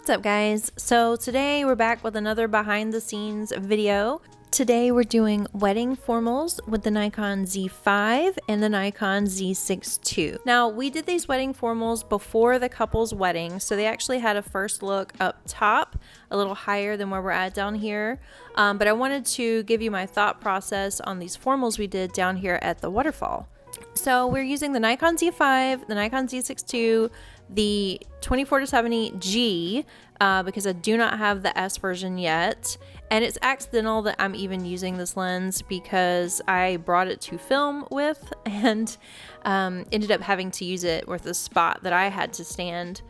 What's up, guys? So today we're back with another behind the scenes video. Today we're doing wedding formals with the Nikon Z5 and the Nikon Z6ii. Now, we did these wedding formals before the couple's wedding, so they actually had a first look up top, a little higher than where we're at down here. But I wanted to give you my thought process on these formals we did down here at the waterfall. So we're using the Nikon Z5, the Nikon Z6ii, the 24-70G because I do not have the S version yet, and it's accidental that I'm even using this lens because I brought it to film with and ended up having to use it with a spot that I had to sit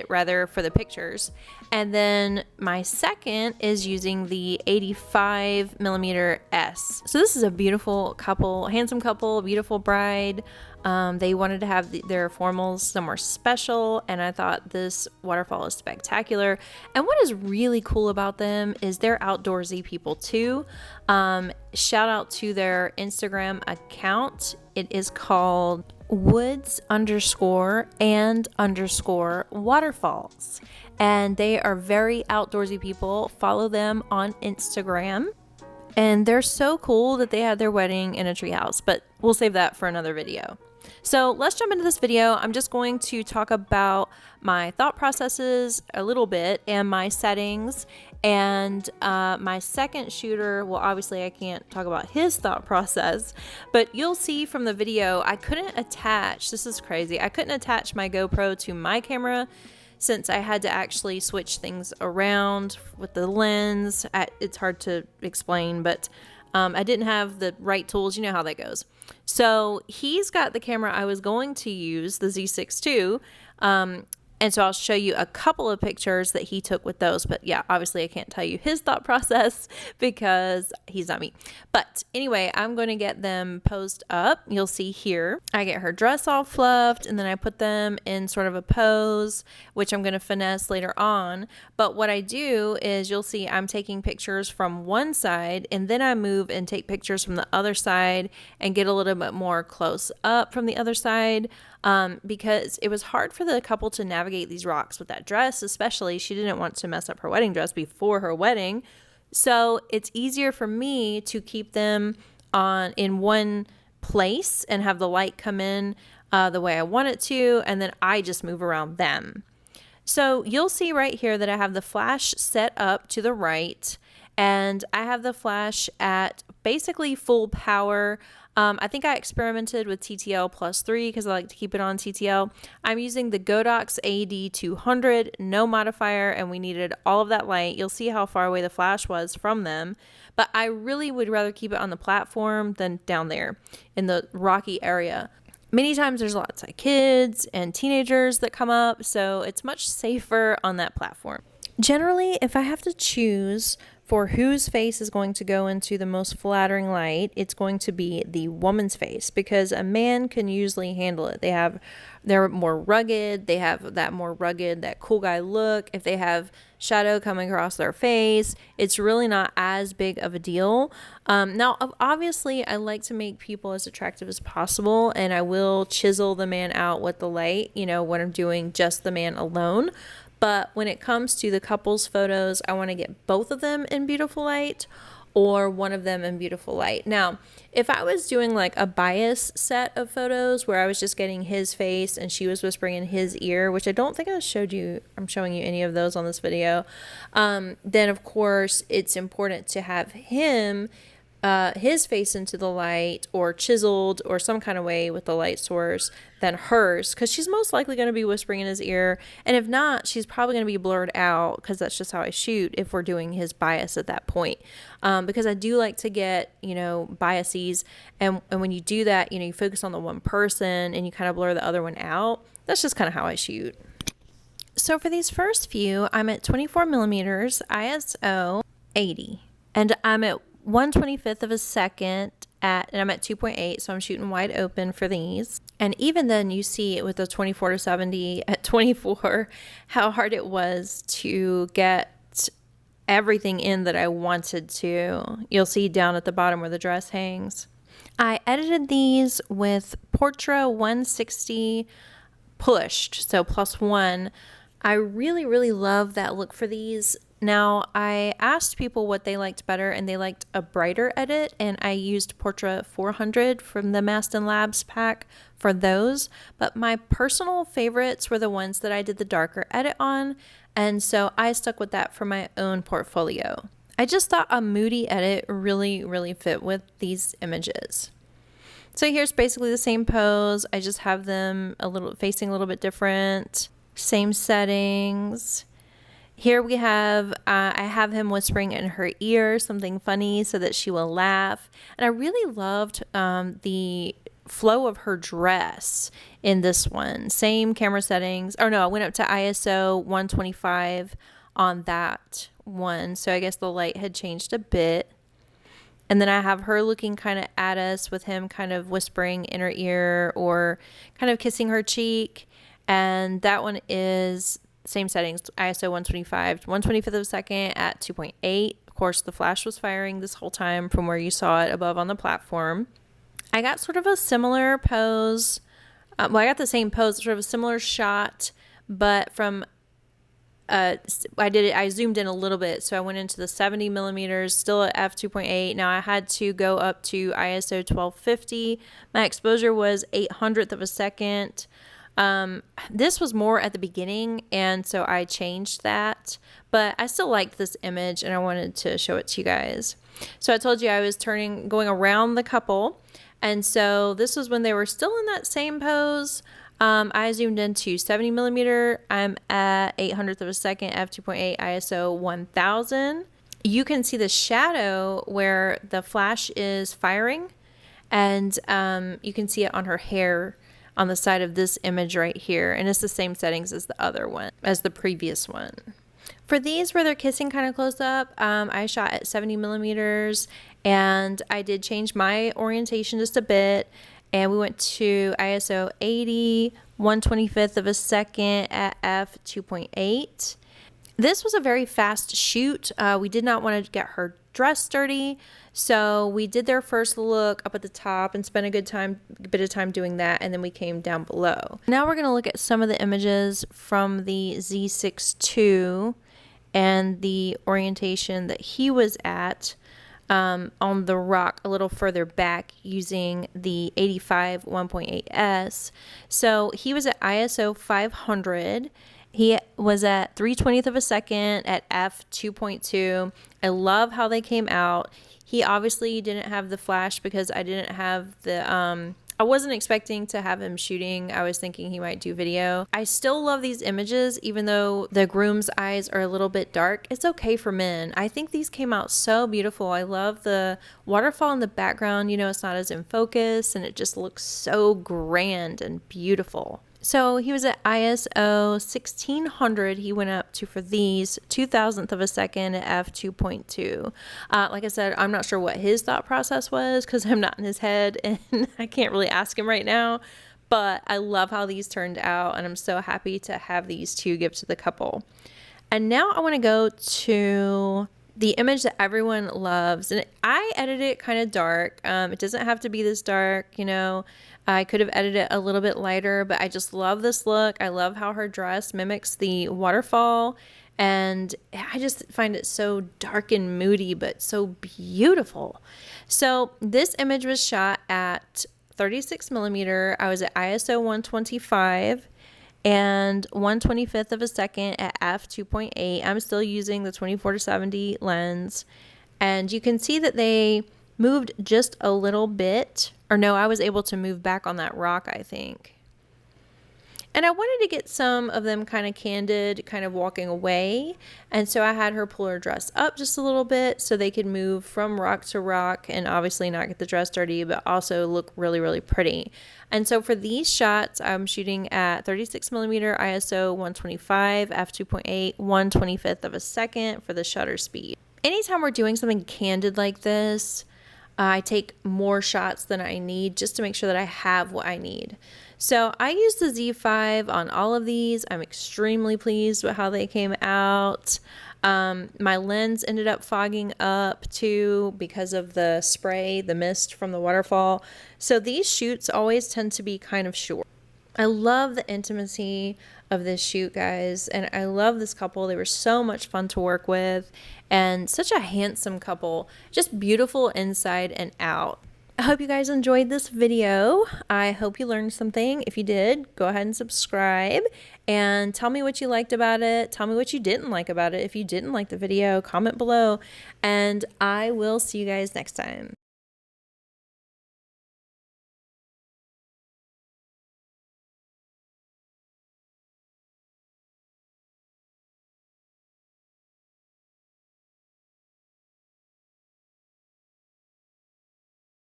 for the pictures. And then my second is using the 85mm S. So this is a beautiful couple, handsome couple, beautiful bride. They wanted to have their formals somewhere special, and I thought this waterfall is spectacular. And what is really cool about them is they're outdoorsy people too. Shout out to their Instagram account. It is called woods_and_waterfalls. And they are very outdoorsy people. Follow them on Instagram. And they're so cool that they had their wedding in a treehouse, but we'll save that for another video. So let's jump into this video. I'm just going to talk about my thought processes a little bit and my settings, and my second shooter, well, obviously I can't talk about his thought process, but you'll see from the video I couldn't attach, this is crazy, I couldn't attach my GoPro to my camera since I had to actually switch things around with the lens. It's hard to explain, but I didn't have the right tools. You know how that goes. So he's got the camera I was going to use, the Z6ii, and so I'll show you a couple of pictures that he took with those. But yeah, obviously I can't tell you his thought process because he's not me. But anyway, I'm going to get them posed up. You'll see here, I get her dress all fluffed, and then I put them in sort of a pose, which I'm going to finesse later on. But what I do is you'll see I'm taking pictures from one side, and then I move and take pictures from the other side and get a little bit more close up from the other side. Because it was hard for the couple to navigate these rocks with that dress, especially she didn't want to mess up her wedding dress before her wedding. So it's easier for me to keep them in one place and have the light come in the way I want it to, and then I just move around them. So you'll see right here that I have the flash set up to the right, and I have the flash at basically full power. I think I experimented with TTL +3 because I like to keep it on TTL. I'm using the Godox AD200, no modifier, and we needed all of that light. You'll see how far away the flash was from them, but I really would rather keep it on the platform than down there in the rocky area. Many times there's lots of kids and teenagers that come up, so it's much safer on that platform. Generally, if I have to choose for whose face is going to go into the most flattering light, it's going to be the woman's face, because a man can usually handle it. They're more rugged. They have that cool guy look. If they have shadow coming across their face, it's really not as big of a deal. Now, obviously, I like to make people as attractive as possible, and I will chisel the man out with the light, when I'm doing just the man alone. But when it comes to the couple's photos, I want to get both of them in beautiful light or one of them in beautiful light. Now, if I was doing like a bias set of photos where I was just getting his face and she was whispering in his ear, which I don't think I'm showing you any of those on this video, then of course it's important to have his face into the light or chiseled or some kind of way with the light source than hers, because she's most likely going to be whispering in his ear, and if not, she's probably going to be blurred out, because that's just how I shoot if we're doing his bias at that point. Because I do like to get biases, and when you do that, you focus on the one person and you kind of blur the other one out. That's just kind of how I shoot. So for these first few, I'm at 24mm ISO 80, and I'm at 1/25th of a second and I'm at 2.8, so I'm shooting wide open for these. And even then, you see it with the 24-70 at 24 how hard it was to get everything in that I wanted to. You'll see down at the bottom where the dress hangs. I edited these with Portra 160 pushed, so +1 I really, really love that look for these. Now, I asked people what they liked better, and they liked a brighter edit, and I used Portra 400 from the Maston Labs pack for those. But my personal favorites were the ones that I did the darker edit on, and so I stuck with that for my own portfolio. I just thought a moody edit really, really fit with these images. So here's basically the same pose. I just have them facing a little bit different. Same settings. Here we have, I have him whispering in her ear something funny so that she will laugh. And I really loved the flow of her dress in this one. Same camera settings. Oh no, I went up to ISO 125 on that one. So I guess the light had changed a bit. And then I have her looking kind of at us with him kind of whispering in her ear or kind of kissing her cheek. And that one is same settings, ISO 125, 125th of a second at 2.8. Of course, the flash was firing this whole time from where you saw it above on the platform. I got sort of a similar pose. Well, I got the same pose, sort of a similar shot, but from I zoomed in a little bit, so I went into the 70 millimeters, still at f2.8. Now I had to go up to ISO 1250. My exposure was 800th of a second. This was more at the beginning, and so I changed that, but I still liked this image and I wanted to show it to you guys. So I told you I was going around the couple, and so this was when they were still in that same pose. I zoomed into 70 millimeter. I'm at 800th of a second, f2.8, ISO 1000. You can see the shadow where the flash is firing, and you can see it on her hair on the side of this image right here, and it's the same settings as the other one, as the previous one. For these where they're kissing kind of close up, I shot at 70 millimeters, and I did change my orientation just a bit, and we went to ISO 80, 125th of a second at f2.8. This was a very fast shoot. We did not want to get her dress dirty, so we did their first look up at the top and spent a bit of time doing that, and then we came down below. Now we're going to look at some of the images from the Z6ii and the orientation that he was at on the rock a little further back using the 85 1.8s. So he was at ISO 500. He was at 3/20th of a second at f2.2. I love how they came out. He obviously didn't have the flash because I didn't have the, I wasn't expecting to have him shooting. I was thinking he might do video. I still love these images, even though the groom's eyes are a little bit dark. It's okay for men. I think these came out so beautiful. I love the waterfall in the background. You know, it's not as in focus, and it just looks so grand and beautiful. So he was at ISO 1600. He went up to, for these, 2000th of a second at f2.2. Like I said, I'm not sure what his thought process was because I'm not in his head and I can't really ask him right now. But I love how these turned out, and I'm so happy to have these two give to the couple. And now I want to go to the image that everyone loves, and I edited it kind of dark. It doesn't have to be this dark, you know. I could have edited it a little bit lighter, but I just love this look. I love how her dress mimics the waterfall, and I just find it so dark and moody, but so beautiful. So this image was shot at 36 millimeter. I was at ISO 125 and 1/25th of a second at f2.8. I'm still using the 24-70 lens, and you can see that they moved just a little bit, or no, I was able to move back on that rock, I think. And I wanted to get some of them kind of candid, kind of walking away, and so I had her pull her dress up just a little bit so they could move from rock to rock and obviously not get the dress dirty, but also look really, really pretty. And so for these shots, I'm shooting at 36 millimeter ISO 125, f2.8, 1/25th of a second for the shutter speed. Anytime we're doing something candid like this, I take more shots than I need just to make sure that I have what I need. So I used the Z5 on all of these. I'm extremely pleased with how they came out. My lens ended up fogging up too because of the spray, the mist from the waterfall. So these shoots always tend to be kind of short. I love the intimacy of this shoot, guys, and I love this couple. They were so much fun to work with and such a handsome couple, just beautiful inside and out. I hope you guys enjoyed this video. I hope you learned something. If you did, go ahead and subscribe and tell me what you liked about it. Tell me what you didn't like about it. If you didn't like the video, comment below, and I will see you guys next time.